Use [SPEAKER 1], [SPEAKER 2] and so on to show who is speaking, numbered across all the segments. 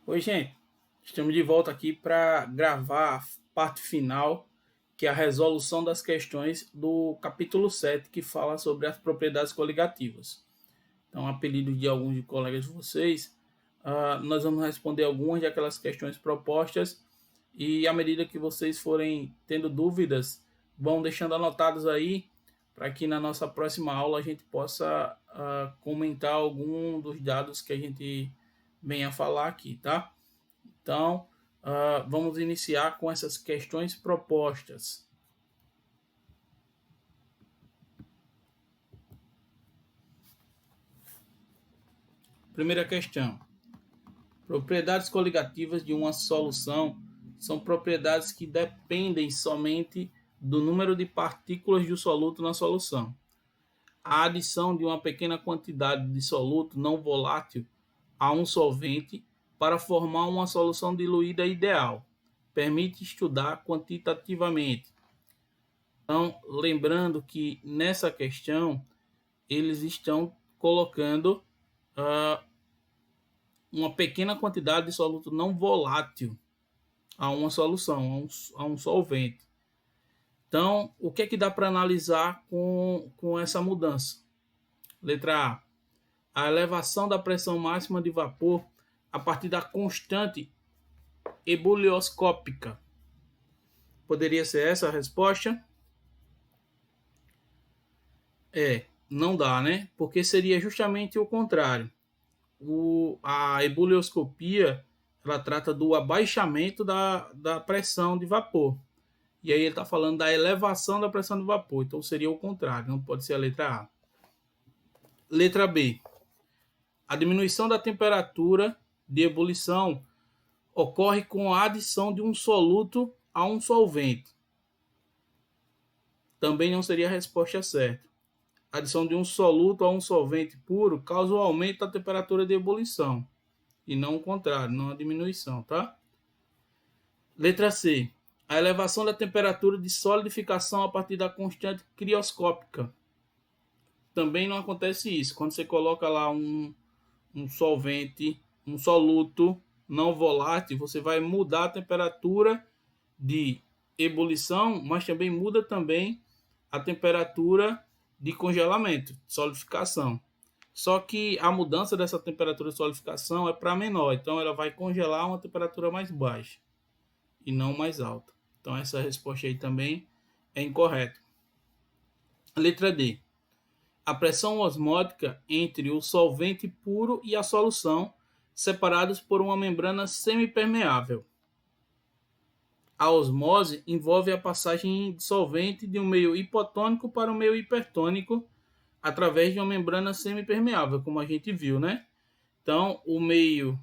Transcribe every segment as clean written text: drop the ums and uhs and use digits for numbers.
[SPEAKER 1] Oi, gente. Estamos de volta aqui para gravar a parte final, que é a resolução das questões do capítulo 7, que fala sobre as propriedades coligativas. Então, a pedido de alguns colegas de vocês, nós vamos responder algumas daquelas questões propostas e, à medida que vocês forem tendo dúvidas, vão deixando anotados aí para que na nossa próxima aula a gente possa comentar algum dos dados que a gente venha falar aqui, tá? Então, vamos iniciar com essas questões propostas. Primeira questão. Propriedades coligativas de uma solução são propriedades que dependem somente do número de partículas do soluto na solução. A adição de uma pequena quantidade de soluto não volátil a um solvente para formar uma solução diluída ideal permite estudar quantitativamente. Então, lembrando que nessa questão eles estão colocando uma pequena quantidade de soluto não volátil a uma solução, a um solvente. Então, o que é que dá para analisar com essa mudança? Letra A elevação da pressão máxima de vapor a partir da constante ebulioscópica. Poderia ser essa a resposta? Não dá, né? Porque seria justamente o contrário. A ebulioscopia ela trata do abaixamento da pressão de vapor. E aí ele está falando da elevação da pressão de vapor. Então seria o contrário, não pode ser a letra A. Letra B. A diminuição da temperatura de ebulição ocorre com a adição de um soluto a um solvente. Também não seria a resposta certa. A adição de um soluto a um solvente puro causa o aumento da temperatura de ebulição. E não o contrário, não a diminuição, tá? Letra C. A elevação da temperatura de solidificação a partir da constante crioscópica. Também não acontece isso. Quando você coloca lá um solvente, um soluto não volátil, você vai mudar a temperatura de ebulição, mas também muda também a temperatura de congelamento, de solidificação. Só que a mudança dessa temperatura de solidificação é para menor, então ela vai congelar a uma temperatura mais baixa e não mais alta. Então essa resposta aí também é incorreta. Letra D. A pressão osmótica entre o solvente puro e a solução, separados por uma membrana semipermeável. A osmose envolve a passagem de solvente de um meio hipotônico para um meio hipertônico através de uma membrana semipermeável, como a gente viu, né? Então, o meio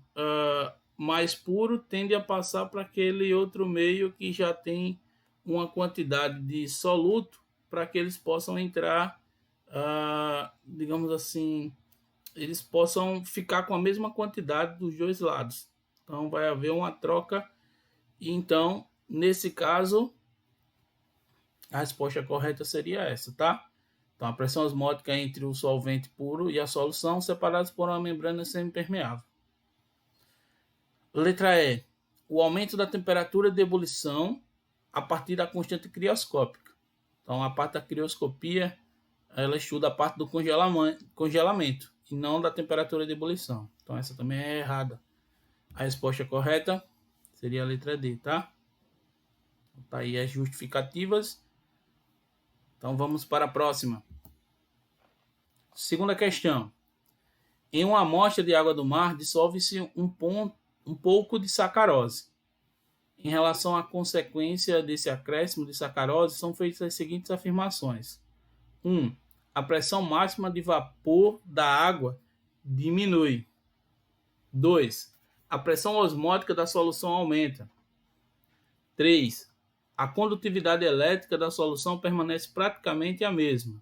[SPEAKER 1] mais puro tende a passar para aquele outro meio que já tem uma quantidade de soluto para que eles possam entrar, digamos assim, eles possam ficar com a mesma quantidade dos dois lados. Então, vai haver uma troca e então, nesse caso, a resposta correta seria essa, tá? Então, a pressão osmótica entre o solvente puro e a solução separados por uma membrana semipermeável. Letra E. O aumento da temperatura de ebulição a partir da constante crioscópica. Então, a parte da crioscopia, ela estuda a parte do congelamento e não da temperatura de ebulição. Então, essa também é errada. A resposta correta seria a letra D, tá? Tá aí as justificativas. Então, vamos para a próxima. Segunda questão. Em uma amostra de água do mar, dissolve-se um pouco de sacarose. Em relação à consequência desse acréscimo de sacarose, são feitas as seguintes afirmações. 1. A pressão máxima de vapor da água diminui. 2. A pressão osmótica da solução aumenta. 3. A condutividade elétrica da solução permanece praticamente a mesma.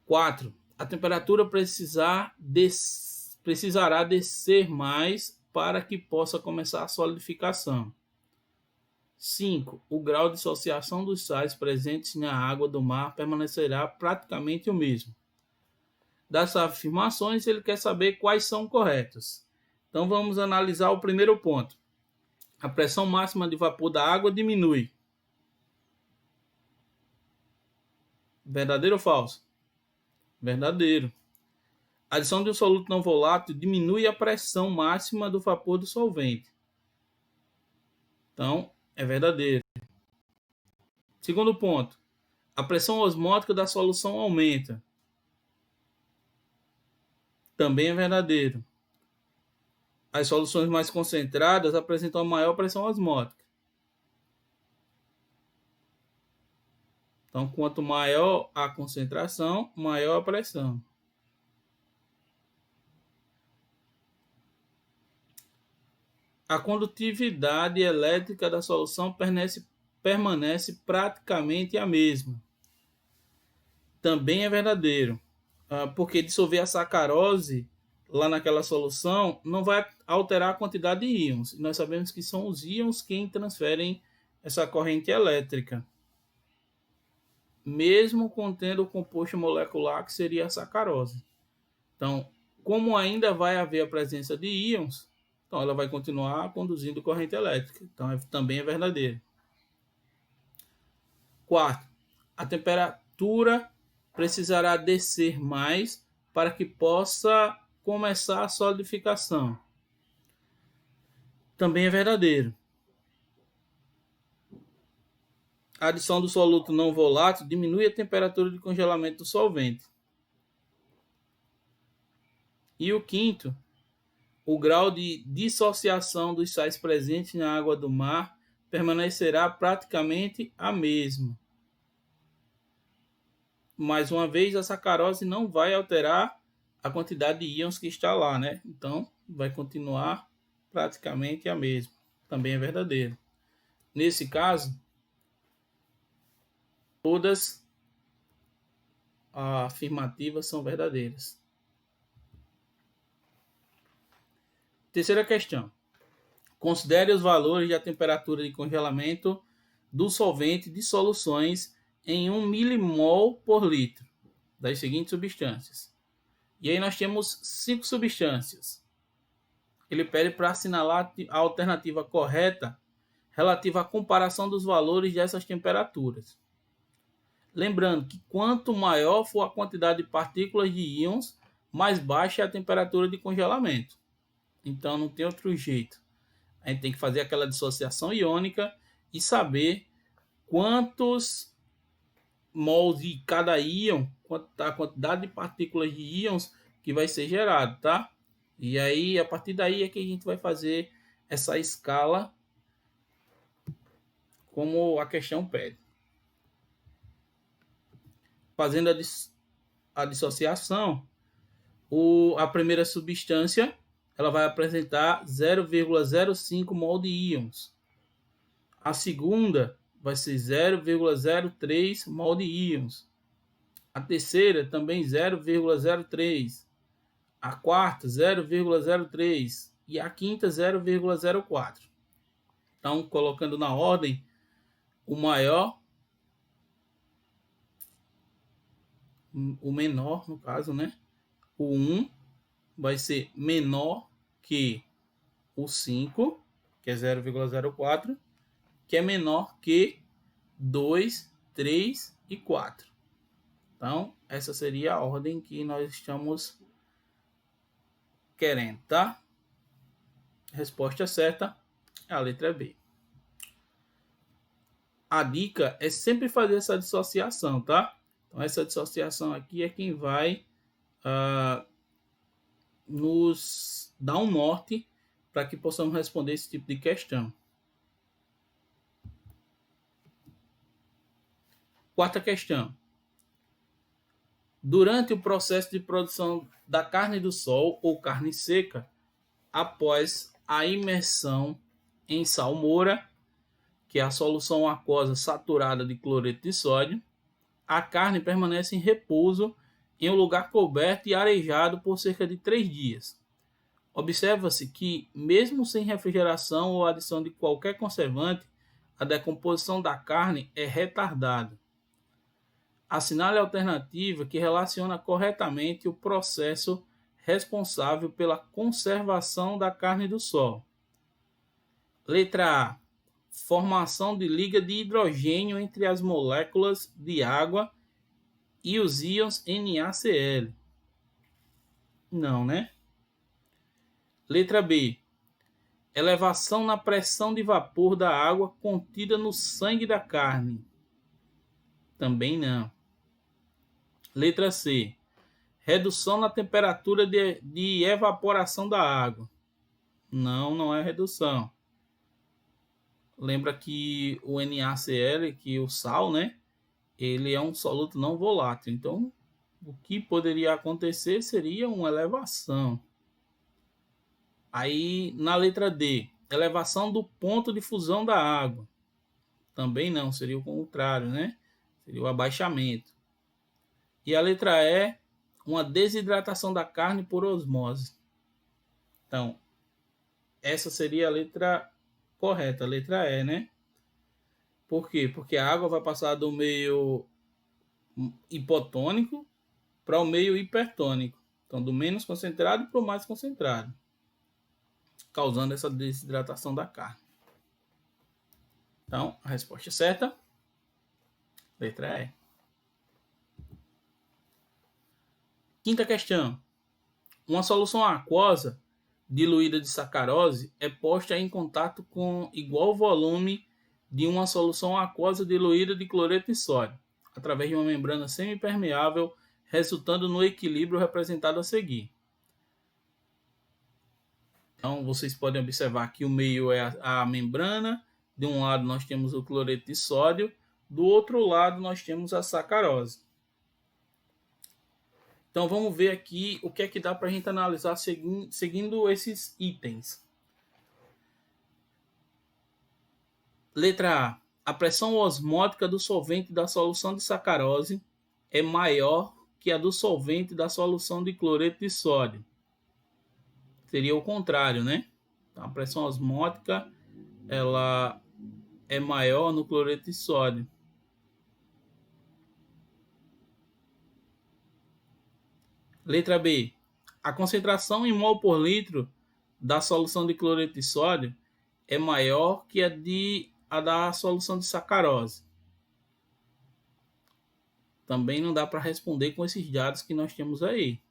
[SPEAKER 1] 4. A temperatura precisará descer mais para que possa começar a solidificação. 5. O grau de dissociação dos sais presentes na água do mar permanecerá praticamente o mesmo. Das afirmações, ele quer saber quais são corretas. Então vamos analisar o primeiro ponto. A pressão máxima de vapor da água diminui. Verdadeiro ou falso? Verdadeiro. A adição de um soluto não volátil diminui a pressão máxima do vapor do solvente. Então, é verdadeiro. Segundo ponto. A pressão osmótica da solução aumenta. Também é verdadeiro. As soluções mais concentradas apresentam maior pressão osmótica. Então, quanto maior a concentração, maior a pressão. A condutividade elétrica da solução permanece praticamente a mesma. Também é verdadeiro, porque dissolver a sacarose lá naquela solução não vai alterar a quantidade de íons. Nós sabemos que são os íons quem transferem essa corrente elétrica, mesmo contendo o composto molecular que seria a sacarose. Então, como ainda vai haver a presença de íons, então ela vai continuar conduzindo corrente elétrica. Então, também é verdadeiro. Quarto, a temperatura precisará descer mais para que possa começar a solidificação. Também é verdadeiro. A adição do soluto não volátil diminui a temperatura de congelamento do solvente. E o quinto, o grau de dissociação dos sais presentes na água do mar permanecerá praticamente a mesma. Mais uma vez, a sacarose não vai alterar a quantidade de íons que está lá, né? Então, vai continuar praticamente a mesma. Também é verdadeiro. Nesse caso, todas afirmativas são verdadeiras. Terceira questão. Considere os valores da temperatura de congelamento do solvente de soluções em 1 milimol por litro das seguintes substâncias. E aí nós temos 5 substâncias. Ele pede para assinalar a alternativa correta relativa à comparação dos valores dessas temperaturas. Lembrando que quanto maior for a quantidade de partículas de íons, mais baixa é a temperatura de congelamento. Então não tem outro jeito. A gente tem que fazer aquela dissociação iônica e saber quantos mols de cada íon, a quantidade de partículas de íons que vai ser gerado, tá? E aí, a partir daí é que a gente vai fazer essa escala como a questão pede. Fazendo a dissociação, a primeira substância ela vai apresentar 0,05 mol de íons. A segunda vai ser 0,03 mol de íons. A terceira também 0,03. A quarta 0,03 e a quinta 0,04. Então, colocando na ordem, o maior, o menor no caso, né? O 1 vai ser menor que o 5, que é 0,04, que é menor que 2, 3 e 4. Então, essa seria a ordem que nós estamos querendo, tá? A resposta certa é a letra B. A dica é sempre fazer essa dissociação, tá? Então, essa dissociação aqui é quem vai nos dar um norte para que possamos responder esse tipo de questão. Quarta questão. Durante o processo de produção da carne do sol ou carne seca, após a imersão em salmoura, que é a solução aquosa saturada de cloreto de sódio, a carne permanece em repouso em um lugar coberto e arejado por cerca de 3 dias. Observa-se que, mesmo sem refrigeração ou adição de qualquer conservante, a decomposição da carne é retardada. Assinale a alternativa que relaciona corretamente o processo responsável pela conservação da carne do solo. Letra A. Formação de liga de hidrogênio entre as moléculas de água e os íons NaCl. Não, né? Letra B. Elevação na pressão de vapor da água contida no sangue da carne. Também não. Letra C. Redução na temperatura de evaporação da água. Não, não é redução. Lembra que o NaCl, que o sal, né? Ele é um soluto não volátil. Então, o que poderia acontecer seria uma elevação. Aí, na letra D, elevação do ponto de fusão da água. Também não, seria o contrário, né? Seria o abaixamento. E a letra E, uma desidratação da carne por osmose. Então, essa seria a letra correta, a letra E, né? Por quê? Porque a água vai passar do meio hipotônico para o meio hipertônico. Então, do menos concentrado para o mais concentrado, causando essa desidratação da carne. Então, a resposta certa, letra E. Quinta questão. Uma solução aquosa diluída de sacarose é posta em contato com igual volume de uma solução aquosa diluída de cloreto de sódio, através de uma membrana semipermeável, resultando no equilíbrio representado a seguir. Então, vocês podem observar que o meio é a membrana. De um lado nós temos o cloreto de sódio, do outro lado nós temos a sacarose. Então, vamos ver aqui o que é que dá para a gente analisar seguindo esses itens. Letra A. A pressão osmótica do solvente da solução de sacarose é maior que a do solvente da solução de cloreto de sódio. Seria o contrário, né? Então, a pressão osmótica ela é maior no cloreto de sódio. Letra B. A concentração em mol por litro da solução de cloreto de sódio é maior que a da solução de sacarose. Também não dá para responder com esses dados que nós temos aí.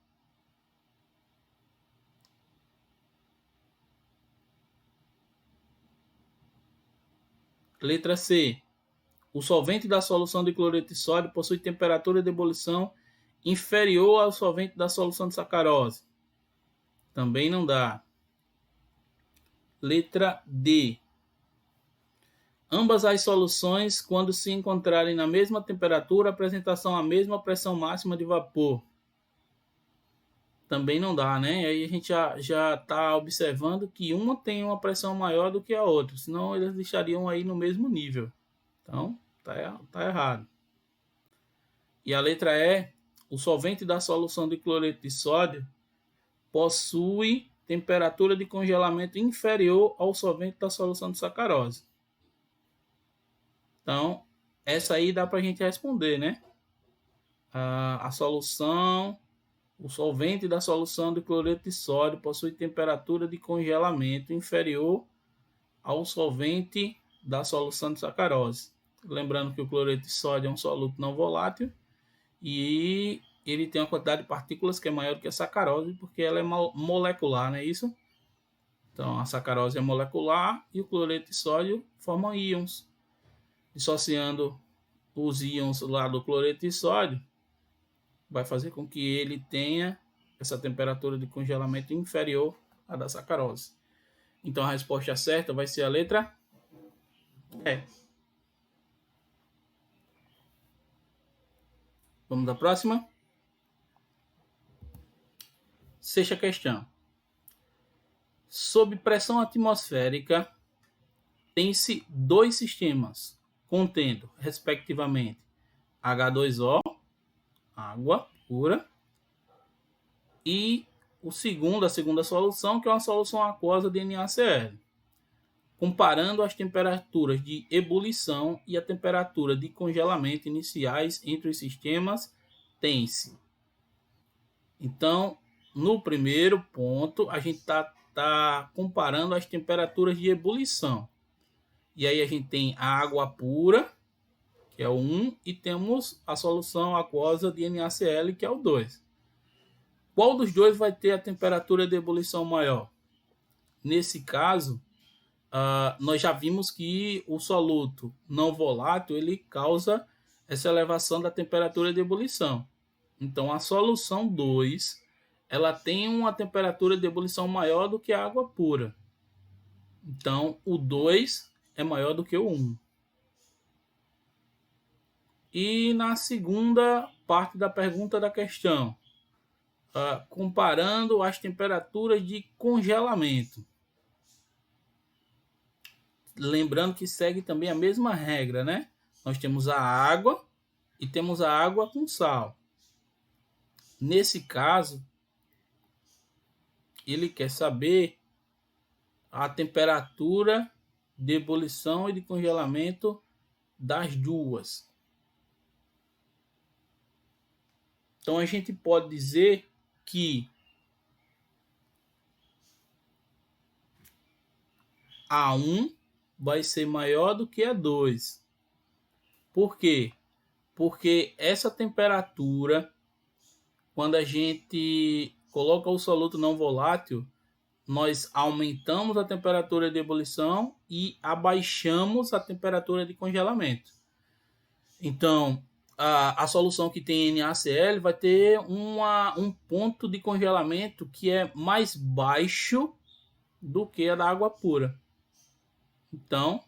[SPEAKER 1] Letra C. O solvente da solução de cloreto de sódio possui temperatura de ebulição inferior ao solvente da solução de sacarose. Também não dá. Letra D. Ambas as soluções, quando se encontrarem na mesma temperatura, apresentam a mesma pressão máxima de vapor. Também não dá, né? Aí a gente já está observando que uma tem uma pressão maior do que a outra, senão eles estariam aí no mesmo nível. Então, tá errado. E a letra E, o solvente da solução de cloreto de sódio possui temperatura de congelamento inferior ao solvente da solução de sacarose. Então, essa aí dá para a gente responder, né? A solução, o solvente da solução de cloreto de sódio possui temperatura de congelamento inferior ao solvente da solução de sacarose. Lembrando que o cloreto de sódio é um soluto não volátil e ele tem uma quantidade de partículas que é maior do que a sacarose, porque ela é molecular, não é isso? Então, a sacarose é molecular e o cloreto de sódio forma íons. Dissociando os íons lá do cloreto de sódio, vai fazer com que ele tenha essa temperatura de congelamento inferior à da sacarose. Então, a resposta certa vai ser a letra E. Vamos à próxima? Sexta questão. Sob pressão atmosférica, tem-se dois sistemas, contendo, respectivamente, H2O, água pura, e a segunda solução, que é uma solução aquosa de NaCl. Comparando as temperaturas de ebulição e a temperatura de congelamento iniciais entre os sistemas, tem-se. Então, no primeiro ponto, a gente tá comparando as temperaturas de ebulição. E aí a gente tem a água pura, que é o 1, e temos a solução aquosa de NaCl, que é o 2. Qual dos dois vai ter a temperatura de ebulição maior? Nesse caso, nós já vimos que o soluto não volátil ele causa essa elevação da temperatura de ebulição. Então, a solução 2 ela tem uma temperatura de ebulição maior do que a água pura. Então, o 2 é maior do que o 1. E na segunda parte da pergunta da questão, comparando as temperaturas de congelamento. Lembrando que segue também a mesma regra, né? Nós temos a água e temos a água com sal. Nesse caso, ele quer saber a temperatura de ebulição e de congelamento das duas. Então a gente pode dizer que a 1 vai ser maior do que a 2. Por quê? Porque essa temperatura, quando a gente coloca o soluto não volátil, nós aumentamos a temperatura de ebulição e abaixamos a temperatura de congelamento. Então, a solução que tem NaCl vai ter um ponto de congelamento que é mais baixo do que a da água pura. Então,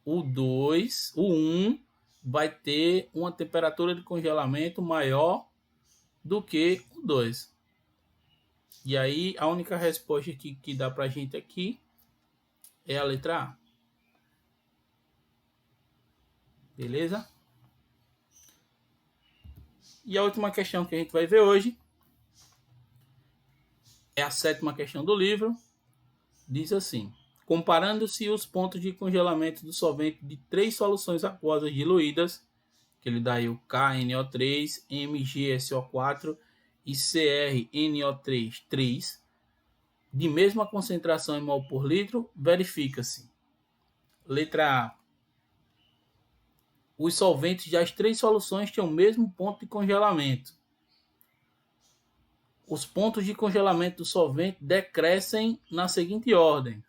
[SPEAKER 1] o 1 vai ter uma temperatura de congelamento maior do que o 2. E aí, a única resposta que dá pra gente aqui é a letra A. Beleza? E a última questão que a gente vai ver hoje é a 7ª questão do livro. Diz assim: comparando-se os pontos de congelamento do solvente de 3 soluções aquosas diluídas, que ele dá aí o KNO3, MgSO4 e CrNO3, 3, de mesma concentração em mol por litro, verifica-se. Letra A. Os solventes das 3 soluções têm o mesmo ponto de congelamento. Os pontos de congelamento do solvente decrescem na seguinte ordem: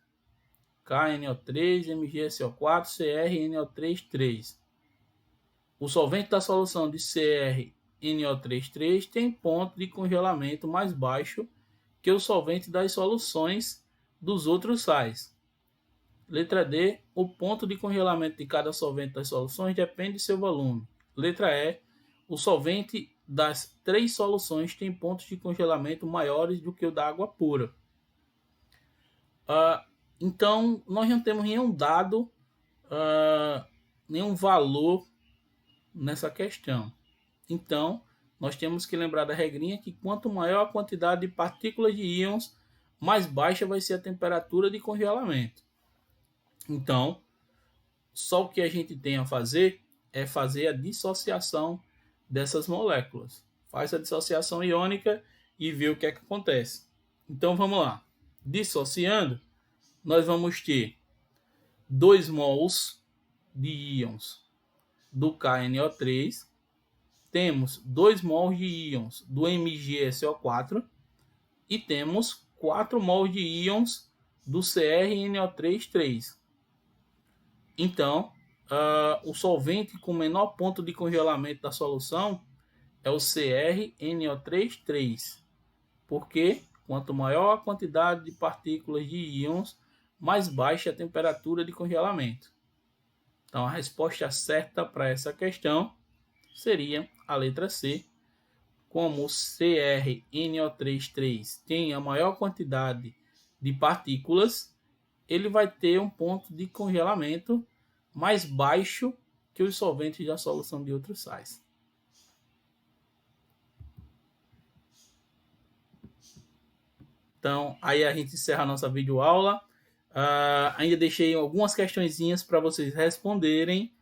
[SPEAKER 1] KNO3, MgSO4, CrNO3, 3. O solvente da solução de CrNO3, 3 tem ponto de congelamento mais baixo que o solvente das soluções dos outros sais. Letra D. O ponto de congelamento de cada solvente das soluções depende de seu volume. Letra E. O solvente das 3 soluções tem pontos de congelamento maiores do que o da água pura. Então, nós não temos nenhum dado, nenhum valor nessa questão. Então, nós temos que lembrar da regrinha que quanto maior a quantidade de partículas de íons, mais baixa vai ser a temperatura de congelamento. Então, só o que a gente tem a fazer é fazer a dissociação dessas moléculas. Faz a dissociação iônica e vê o que é que acontece. Então, vamos lá. Dissociando, nós vamos ter 2 mols de íons do KNO3, temos 2 mols de íons do MgSO4 e temos 4 mols de íons do CrNO3, 3. Então, o solvente com menor ponto de congelamento da solução é o CrNO3, 3. Porque quanto maior a quantidade de partículas de íons, mais baixa a temperatura de congelamento. Então, a resposta certa para essa questão seria a letra C. Como o CrNO3, 3 tem a maior quantidade de partículas, ele vai ter um ponto de congelamento mais baixo que os solventes da solução de outros sais. Então, aí a gente encerra a nossa videoaula. Ainda deixei algumas questõezinhas para vocês responderem.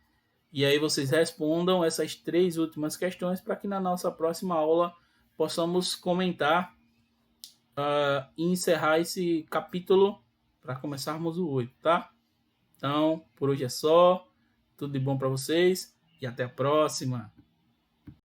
[SPEAKER 1] E aí vocês respondam essas 3 últimas questões para que na nossa próxima aula possamos comentar e encerrar esse capítulo para começarmos o 8, tá? Então, por hoje é só. Tudo de bom para vocês e até a próxima.